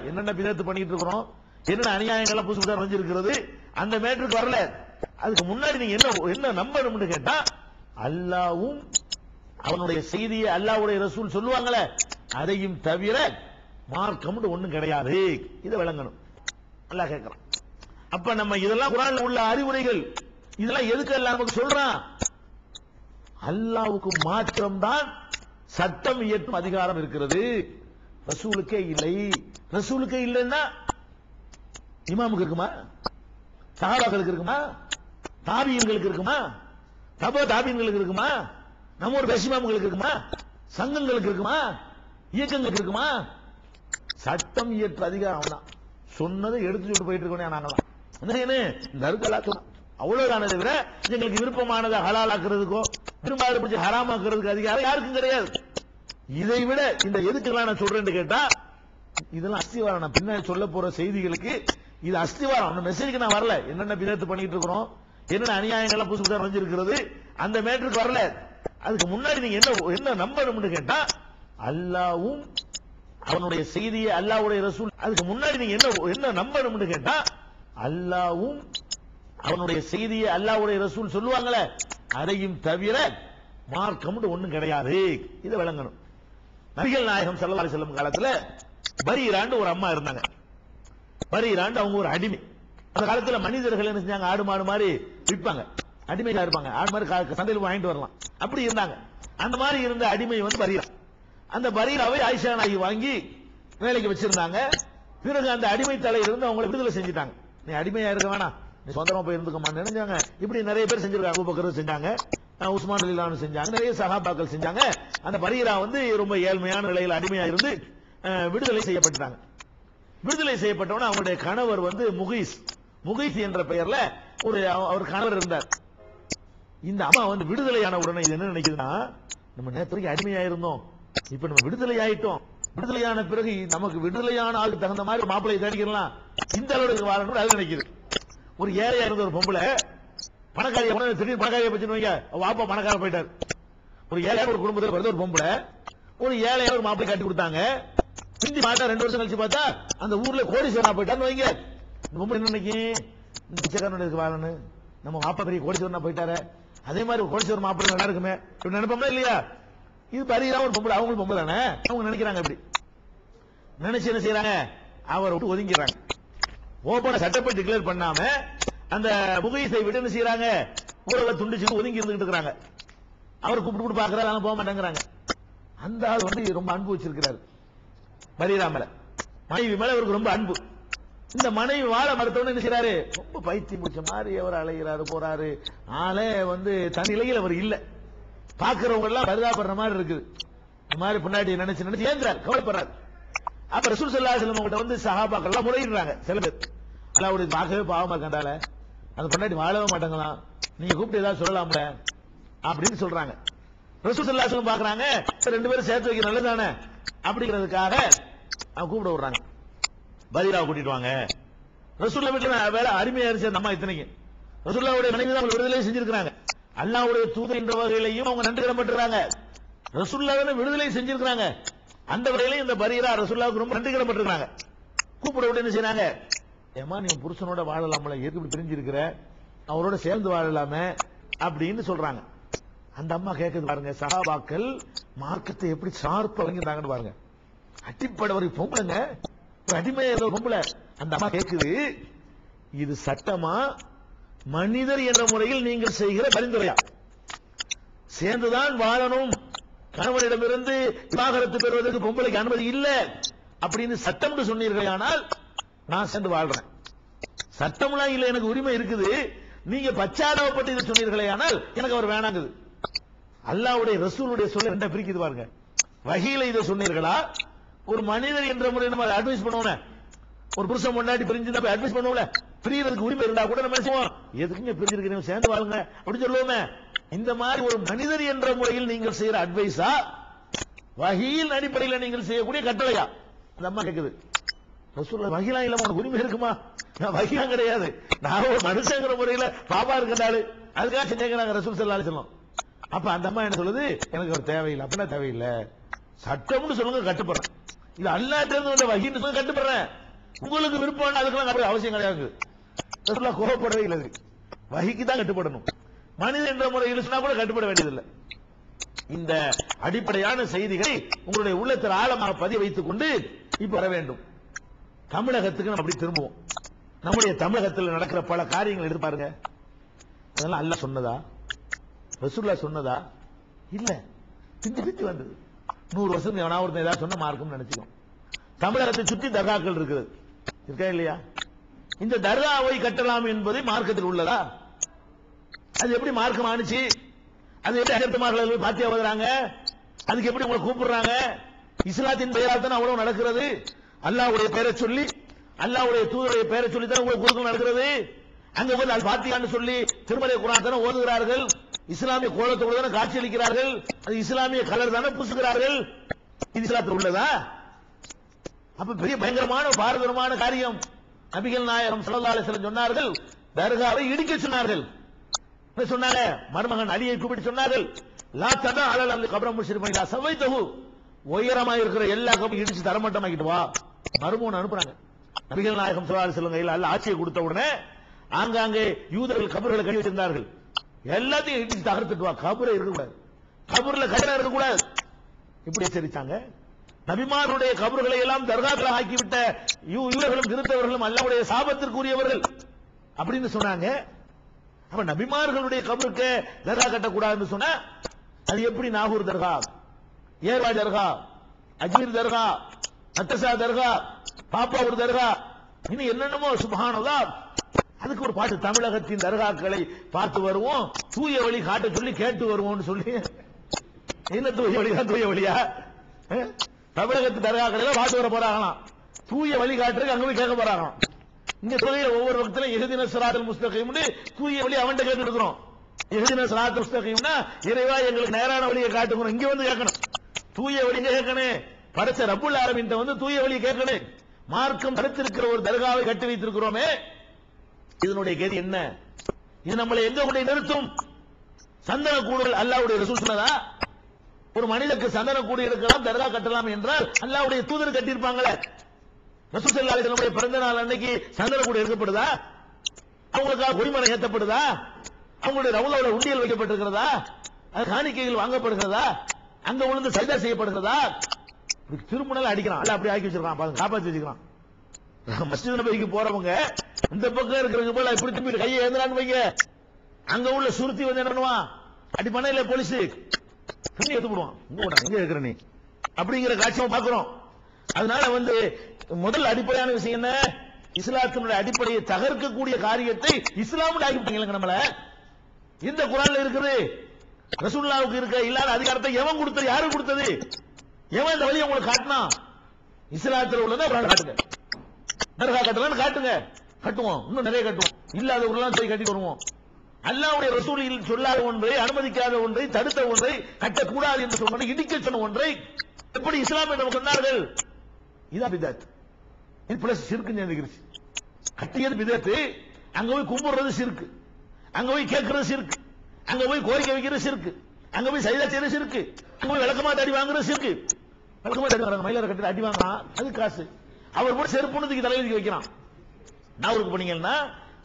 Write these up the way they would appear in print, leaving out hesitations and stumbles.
என்னென்ன பிதத்து பண்ணிட்டு இருக்கிறோம், என்னென்ன அநியாயங்கள்லாம் புதுசு புதுசா நுழைஞ்சிருக்கிறது, அந்த மேட்டருக்கு வரல. அதுக்கு முன்னாடி நீங்க என்ன நம்பணும்னு கேட்டா, அல்லாவும் அவனுடைய செய்தியை அல்லாஹ்வுடைய ரசூல் சொல்லுவாங்களே அதையும் தவிர மார்க்கம் ஒண்ணும் கிடையாது. இதை விளங்கணும். அல்லாஹ் கேட்கிறான். அப்ப நம்ம இதெல்லாம் குர்ஆன்ல உள்ள அறிவுரைகள், இதெல்லாம் எதுக்கு அல்லாஹ் நமக்கு சொல்றான்? அல்லாஹ்வுக்கு மாத்திரம்தான் சட்டம் இயற்றும் அதிகாரம் இருக்கிறது, ரசூலுக்கே இல்லை. ரசூலுக்கே இல்லைன்னா இமாமுக்கு இருக்குமா, சஹாபாக்களுக்கு இருக்குமா, தாபியீன்களுக்கு இருக்குமா, தபோ தாபியீன்களுக்கு இருக்குமா, நம்ம ஒரு பேசிமாம்களுக்கு இருக்குமா, சங்கங்களுக்கு இருக்குமா, இயக்கங்களுக்கு இருக்குமா? சட்டம் இயற்ற அதிகாரம் தான். சொன்னதை எடுத்து சொல்லிட்டு போயிட்டு இருக்கோம் நாங்களாம். இந்த அருக்கலா சொன்னா அவ்வளவுதானே தவிர எங்களுக்கு விருப்பமானதை ஹலால் ஆக்குறதுக்கோ விரும்பாத பிடிச்சி ஹராம் ஆக்குறதுக்கு அதிகாரம் யாருக்கும் கிடையாது. இதை விட இந்த எதுக்கெல்லாம் நான் சொல்றேன்னு கேட்டா, இதெல்லாம் அஸ்திவாரம். நான் பின்னாடி சொல்ல போற செய்திகளுக்கு இது அஸ்திவாரம். அந்த மெசேஜ்க்கு நான் வரல. என்னென்ன பிதத்து பண்ணிட்டு இருக்கிறோம், என்னென்ன அநியாயங்கள்லாம் புதுசு புதுசா நுழைஞ்சிருக்கிறது, அந்த மேட்டருக்கு வரல. அதுக்கு முன்னாடி நீங்க என்ன நம்பணும்னு கேட்டா, அல்லாவும் அவனுடைய செய்தியை அல்லாஹ்வுடைய ரசூல், அதுக்கு முன்னாடி நீங்க என்ன நம்பணும்னு கேட்டா, அல்லாவும் அவனுடைய செய்தியை அல்லாஹ்வுடைய ரசூல் சொல்லுவாங்களே அதையும் தவிர மார்க்கம் ஒண்ணும் கிடையாது. இதை விளங்கணும். நபிகள் நாயகம் ஸல்லல்லாஹு அலைஹி வஸல்லம் காலத்துல பரீராண்டு ஒரு அம்மா இருந்தாங்க. பரீராண்டு அவங்க ஒரு அடிமை. அந்த காலத்துல மனிதர்கள் என்ன செஞ்சாங்க, ஆடு மாடு மாதிரி விற்பாங்க, அடிமையா இருப்பாங்க. ஆடு மாதிரி சந்தையில் வாங்கிட்டு வரலாம், அப்படி இருந்தாங்க. அந்த மாதிரி இருந்த அடிமை பரீரா. அந்த பரீராவை ஆயிஷா நாயகி வாங்கி வேலைக்கு வச்சிருந்தாங்க. பிறகு அந்த அடிமை தலையிலிருந்து அவங்களை விடுதலை செஞ்சுட்டாங்க. நீ அடிமையா இருக்க வேணாம், நீ சொந்தமா போய் இருந்துக்கமா நினைச்சாங்க. இப்படி நிறைய பேர் செஞ்சிருக்காங்க. அபூபக்கர் செஞ்சாங்க, உஸ்மான் ரலியல்லாஹு செஞ்சாங்க, நிறைய சஹாபாக்கள் செஞ்சாங்க. அந்த பரீரா ரொம்ப ஏழ்மையான நிலையில் அடிமையா இருந்து விடுதலை செய்யப்பட்டாங்க. விடுதலை செய்யப்பட்டவன அவருடைய கணவர் முகைஸ் என்ற பெயர்ல அவர் கணவர் இருந்தார். இந்த அம்மா விடுதலையான உடனே இது என்ன நினைக்குதுன்னா, நம்ம நேற்று அடிமையா இருந்தோம், இப்ப நம்ம விடுதலை ஆயிட்டோம், விடுதலையான பிறகு நமக்கு விடுதலையான ஆளுக்கு தகுந்த மாதிரி மாப்பிள்ளை தேடிக்கலாம், இந்த அளவுக்கு வாழணும் அது நினைக்குது. ஒரு ஏழையா இருந்த ஒரு பொம்பளை பணக்காரியா திடீர்னு பணக்காரியா பச்சுன்னு வைங்க, வாப்பா பணக்கார போயிட்டார். ஒரு ஏழையான ஒரு குடும்பத்தில் பிறந்த ஒரு பொம்பளை ஒரு ஏழையான ஒரு மாப்பிள்ளை கட்டி கொடுத்தாங்க. பிந்தி பார்த்தா 2 வருஷம் கழிச்சு பார்த்தா அந்த ஊர்ல கோடீஸ்வரனா போயிட்டான்னு வைங்க. இந்த பொம்பளை என்ன நினைக்கும், இந்த பிச்சைக்காரனுக்கு வாழணும், நம்ம வாப்பா பெரிய கோடீஸ்வரனா போயிட்டாரு, அதே மாதிரி கோடீஸ்வரர் மாப்பிள்ளை நல்லா இருக்குமே நினைப்போம்னா இல்லையா? இது பரீரா ஒரு பொம்பளை, அவங்களும் பொம்பளை தானே, அவங்க நினைக்கிறாங்க. இப்படி நினைச்சு என்ன செய்யறாங்க, அவரை விட்டு ஒதுங்கிறாங்க. ஓபன சட்டப்பை டிக்ளேர் பண்ணாம அந்த முகைஸை விட்டு என்ன செய்யறாங்க, ஊரல துண்டிச்சு ஒதுங்கி இருந்துட்டு இருக்காங்க. அவர் கூப்பிட்டு பாக்குறாரு, அதெல்லாம் போக மாட்டேங்கிறாங்க. அந்த ஆள் ரொம்ப அன்பு வச்சிருக்கிறாரு பரீரா மேல, மனைவி மேல அவருக்கு ரொம்ப அன்பு. இந்த மனைவி வாழ மறுத்தவன என்ன செய்யறாரு, ரொம்ப பைத்தியம் பிடிச்ச மாதிரி அவர் அலைகிறாரு போறாரு. ஆளே தன் நிலையில் அவர் இல்ல. பாக்குறவங்க எல்லாம் பரிதாபப்படுற மாதிரி இருக்குது. இந்த மாதிரி பின்னாடி நினைச்சு ஏங்குறாரு, கவலைப்படுறாரு. அப்ப ரசூல் ஸல்லல்லாஹு அலைஹி வஸல்லம் கிட்ட சஹாபாக்கள் எல்லாம் முறையிடுறாங்க. சில பேர் அல்லாஹ்வுடைய பார்க்கவே பாவமா இருக்காண்டால, அந்த பின்னாடி வாழவே மாட்டாங்களாம், நீங்க கூப்பிட்டு ஏதாவது சொல்லலாம்ல அப்படின்னு சொல்றாங்க. ரசூல் ஸல்லல்லாஹு அலைஹி வஸல்லம் பாக்குறாங்க, 2 பேரும் சேர்த்து வைக்க நல்லதானே அப்படிங்கிறதுக்காக அவங்க கூப்பிட விடுறாங்க. பரீராவை கூட்டிட்டு வாங்க. ரசூலுல்லாஹ் வீட்டுல வேற அருமையா இருந்துச்சு அந்த அம்மா. இத்தனைக்கு ரசூலுல்லாஹ்வுடைய மனைவி தான் விடுதலை செஞ்சிருக்காங்க. அல்லாஹ்வுடைய தூதர் என்ற வகையிலையும் அவங்க நன்றி கடன்பட்டுறாங்க. ரசூலுல்லாஹ் விடுதலை செஞ்சிருக்காங்க. அந்த வகையிலையும் இந்த பரீரா ரசூலுல்லாஹ்வுக்கு ரொம்ப நன்றி கடன்பட்டுறாங்க. கூப்பிட விட்டு என்ன செய்றாங்க, ஏமா நீ புருஷனோட வாழலாம்ல, எதுக்கு இப்படி பிரிஞ்சு இருக்கிற, அவரோட சேர்ந்து வாழலாமே அப்படின்னு சொல்றாங்க. அந்த அம்மா கேட்குது பாருங்க, சஹாபாக்கள் மார்க்கத்தை எப்படி ஷார்ப்பா வழங்கிட்டாங்கன்னு பாருங்க. அடிப்படை ஒரு பொம்பளைங்க, ஒரு அடிமையா இருந்த பொம்பளை. அந்த அம்மா கேட்குது, இது சட்டமா மனிதர் என்ற முறையில் நீங்கள் செய்கிற பரிந்துரையா? சேர்ந்துதான் வாழணும், கணவனிடமிருந்து விவாகரத்து பெறுவதற்கு பொம்பளைக்கு அனுமதி இல்ல அப்படின்னு சட்டம் சொன்னீர்கள், ஆனால் நான் சேர்ந்து வாழ்றேன். சட்டம்லாம் இல்ல, எனக்கு உரிமை இருக்குது. நீங்க பச்சாதாபப்பட்டு இதை சொன்னீர்களே, ஆனால் எனக்கு அவர் வேணாங்குது. அல்லாஹ்வுடைய ரசூலுடைய சொல்ல ரெண்டா பிரிக்குது பாருங்க. வஹீல இதை சொன்னீர்களா, ஒரு மனிதர் என்ற முறையில் நம்ம அட்வைஸ் பண்ணுவோம். ஒரு புருஷன் முன்னாடி பிரிஞ்சு போய் அட்வைஸ் பண்ணுவோம்ல, பிரியறதுக்கு உரிமை இருந்தா கூட நம்ம செய்வோம், எதுக்குங்க பிரிஞ்சிருக்கிறீங்க சேர்ந்து வாழுங்க அப்படின்னு சொல்லுவோமே. இந்த மாதிரி ஒரு மனிதர் என்ற முறையில் நீங்கள் செய்யற அட்வைஸா, வஹீல் அடிப்படையில் நீங்கள் செய்யக்கூடிய கட்டளையா? அந்த அம்மா கேக்குது. ரசூலுல்லாஹ் வஹீலா இல்லாம உனக்கு உரிமை இருக்குமா? நான் வஹீலா கிடையாது, நான் ஒரு மனுஷங்கிற முறையில பாப்பா இருக்கிறாரு, அதுக்காக செஞ்சாங்க ரசூல் ஸல்லல்லாஹு அலைஹி வஸல்லம். அப்ப அந்த அம்மா என்ன சொல்லுது, எனக்கு ஒரு தேவையில்லை அப்படின்னா தேவையில்லை, சட்டம்னு சொல்லுங்க கட்டுப்படுறேன். இது அல்லாஹ்ட்ட இருந்து வந்த வஹீன்னு சொல்லி கட்டுப்படுறேன். உங்களுக்கு விருப்பம் அதுக்கெல்லாம் அவசியம் கிடையாது. ரசூலுல்லாஹ் கோபப்படவே இல்லை. வஹீக்கு தான் கட்டுப்படணும். மனிதன் என்ற முறையில் சொன்னா கூட கட்டுப்பட வேண்டியதில்லை. இந்த அடிப்படையான செய்திகளை உங்களுடைய உள்ளத்தில் ஆழமாக பதிய வைத்துக் கொண்டு இப்ப வர வேண்டும். தமிழகத்துக்கு நம்ம அப்படி திரும்புவோம். நம்முடைய தமிழகத்தில் நடக்கிற பல காரியங்கள் எடுத்து பாருங்க. அதெல்லாம் அல்லாஹ் சொன்னதா, ரசூலுல்லாஹ் சொன்னதா? இல்ல, பிந்தி பிந்தி வந்தது. 100 வருஷம் எவனா ஒருத்தன் ஏதாவது சொன்ன மார்க்கம் நினைச்சுக்கோ. தமிழகத்தை சுற்றி தர்காக்கள் இருக்குது, இருக்கா இல்லையா? இந்த தர்காவை கட்டலாம் என்பது மார்க்கத்தில் உள்ளதா? அது எப்படி மார்க்கம் ஆனிச்சு? அது எப்படி அஜர்த்தமார்கள் பாத்தியா வருகிறாங்க? அதுக்கு எப்படி உங்களை கூப்பிடுறாங்க? இஸ்லாத்தின் பெயரால் தான் அவ்வளவு நடக்கிறது. அல்லாஹ்வுடைய பெயரை சொல்லி, அல்லாஹ்வுடைய தூதருடைய பெயரை சொல்லி தான் உங்களுக்கு குறுக்கம் நடக்கிறது. அங்க போய் அது பாத்தியான்னு சொல்லி திருமலை குர்ஆன் தானே ஓதுகிறார்கள். இஸ்லாமிய கோலத்தோடு தானே காட்சியளிக்கிறார்கள். அது இஸ்லாமிய கலர் தானே பூசுகிறார்கள். இது இஸ்லாத்தில் உள்ளதா? அப்ப பெரிய பயங்கரமான பாரதூரமான காரியம். நபிகள் நாயகம் ஸல்லல்லாஹு அலைஹி வஸல்லம் சொன்னார்கள், தர்காவை இடிக்க சொன்னார்கள். என்ன சொன்னாங்க? மருமகன் அலியை கூப்பிட்டு சொன்னார்கள், லா ததா அலல் அல் கப்ர முஷ்ரிஃபன் லா சவைதஹு, உயரமா இருக்கிற எல்லா கபரையும் இடிச்சு தரமட்டமாக்கிட்டு வா. மருமகன் அனுப்புறாங்க. நபிகள் நாயகம் ஸல்லல்லாஹு அலைஹி வஸல்லம் கையில் அல்லாஹ் ஆட்சியை கொடுத்த உடனே ஆங்காங்கே யூதர்கள் கபர்களை கட்டி வச்சிருந்தார்கள். எல்லாத்தையும் இடிச்சு தகர்த்துட்டு வா, கபரே இருக்கக்கூடாது, கபர்ல கட்டணம் இருக்கக்கூடாது. இப்படி எச்சரித்தாங்க. நபிமாருடைய கபர்களை எல்லாம் தர்காக்களை ஆக்கிவிட்ட யூதர்களும் கிறிஸ்தவர்களும் அல்லாஹ்வுடைய சாபத்திற்குரியவர்கள் அப்படின்னு சொன்னாங்க. அப்ப நபிமார்களுடைய கபருக்கு தர்கா கட்டக்கூடாதுன்னு சொன்னா அது எப்படி? நாகூர் தர்கா, ஏர்வா தர்கா, அஜ்மீர் தர்கா, மத்தசா தர்கா, பாப்பாவூர் தர்கா, இன்னும் என்னென்னமோ சுப்ஹானல்லாஹ். அதுக்கு ஒரு பாட்டு, தமிழகத்தின் தர்காக்களை பார்த்து வருவோம், தூய வழி காட்ட சொல்லி கேட்டு வருவோம்னு சொல்லி. என்ன தூய வழியா? தூய வழியா? தமிழகத்து தர்காக்களை பார்த்து வர போறாங்களாம். தூய வழி காட்டுறதுக்கு அங்க போய் கேட்க போறாங்களாம். இங்க தொகையில ஒவ்வொரு பக்கத்திலும் இஹ்தின ஸிராத்தல் முஸ்தகீம்னு தூய வழி அவன்கிட்ட கேட்டு இருக்கிறோம். இஹ்தின ஸிராத்தல் முஸ்தகீம்னா இறைவா எங்களுக்கு நேரான வழியை காட்டுங்க, இங்க வந்து கேட்கணும். தூய வழியை கேட்கணும். படைச்ச ரப்புல் ஆலமீன் வந்து தூய வழியை கேட்கணும். மார்க்கம் தடுத்திருக்கிற ஒரு தர்காவை கட்டி வைத்திருக்கிறோமே, இதனுடைய கதி என்ன? இது நம்மளை எங்க கொண்டு நிறுத்தும்? சந்தன கூடுகள் அல்லாஹ்வுடைய ரசூல் சொன்னதா? ஒரு மனிதனுக்கு சந்தன கூடு இருக்கலாம், தர்கா கட்டலாம் என்றால் அல்லாஹ்வுடைய தூதர் கட்டியிருப்பாங்களே. ரசூல் ஸல்லல்லாஹு அலைஹி வஸல்லம் பிறந்த நாள் அன்னைக்கு சந்தன கூடு எடுக்கப்படுதா? அவங்களுக்காக கொடிமரம் ஏற்றப்படுதா? அவங்களுடைய ரவுலாவுல உண்டியல் வைக்கப்பட்டிருக்கிறதா? அது காணிக்கைகள் வாங்கப்படுகிறதா? அங்க விழுந்து சஜ்தா செய்யப்படுகிறதா? திருமணம் அடிக்கிறான், அல்ல அப்படி ஆக்கி வச்சிருக்கான், பாருங்க, காப்பாத்தி வச்சுக்கிறான். மஸ்ஜித் நபவிக்கு போறவங்க இந்த பக்கம் இருக்கிறவங்க போல இப்படி திரும்பி கையை ஏந்திரான்னு வைங்க, அங்க உள்ள சுருத்தி வந்து என்ன பண்ணுவான்? அடி பண்ண இல்ல போலீஸ் துணி எடுத்து போடுவான். எங்க இருக்கிற நீ அப்படிங்கிற காட்சியை பாக்குறோம். அதனால வந்து முதல் அடிப்படையான விஷயம் என்ன? இஸ்லாத்தினுடைய அடிப்படையை தகர்க்கக்கூடிய காரியத்தை இஸ்லாமுடைய ஆகிவிட்டாங்க. நம்மள இந்த குர்ஆன்ல இருக்குது. ரசூலுல்லாஹ்வுக்கு இருக்க இல்லாத அதிகாரத்தை எவன் கொடுத்தது? யாரு கொடுத்தது? எவன் இந்த வழியை உங்களுக்கு காட்டினா? இஸ்லாத்தில் உள்ளதை காட்டுங்க. தர்கா கட்டலாம் காட்டுங்க, கட்டுவோம், இன்னும் நிறைய கட்டுவோம். இல்லாத ஊர்லாம் போய் கட்டி வருவோம். அல்லாஹ்வுடைய ரசூல் சொல்லாத ஒன்றை, அனுமதிக்காத ஒன்றை, தடுத்த ஒன்றை, கட்டக்கூடாது என்று சொன்ன இடிக்க சொன்ன ஒன்றை எப்படி இஸ்லாம் என்று சொன்னார்கள்? இதான் பிதத். இது பிளஸ் ஷிர்க் நினைக்கிறது. கட்டியது பிதத், அங்க போய் கும்பிடுறது ஷிர்க், அங்க போய் கேட்கறது ஷிர்க், அங்க போய் கோரிக்கை வைக்கிறது ஷிர்க், அங்க போய் சைதா செய்யறது ஷிர்க், அங்க போய் விளக்கமாட்டு அடி வாங்குறது ஷிர்க். விளக்கமாட்டு அடி வாங்குறாங்க, மயிலார கட்டி அடி வாங்குறான், அது காசு. அவர் கூட செருப்புனதுக்கு தலையில வைக்கிறான். நாவூருக்கு போனீங்கன்னா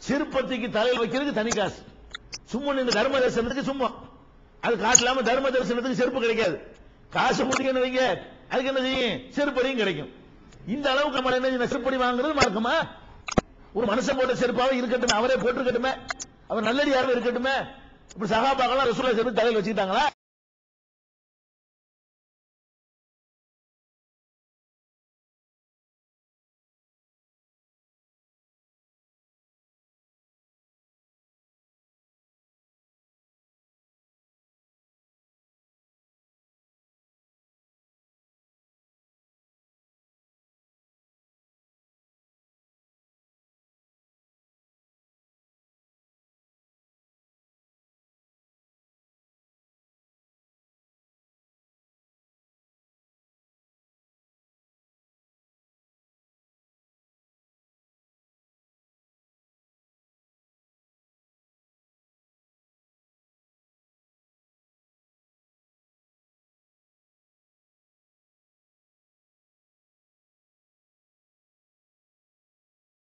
செருப்பத்திக்கு தலையில் வைக்கிறதுக்கு தனி காசு. சும்மா நீங்க தர்ம தரிசனத்துக்கு சும்மா அது காசு இல்லாம தர்ம தரிசனத்துக்கு செருப்பு கிடைக்காது. காசு முடிக்கணும் வைங்க, அதுக்கு என்ன செய்யும்? செருப்படியும் கிடைக்கும். இந்த அளவுக்கு நம்ம என்ன செருப்படி வாங்குறது மார்க்கமா? ஒரு மனுஷன் போட்ட செருப்பாவே இருக்கட்டும், அவரே போட்டிருக்கட்டுமே, அவர் நல்லடியாவே இருக்கட்டுமே. இப்ப சஹாபாக்கள் ரசூலுல்லாஹ் செருப்பு தலையில் வச்சுக்கிட்டாங்களா?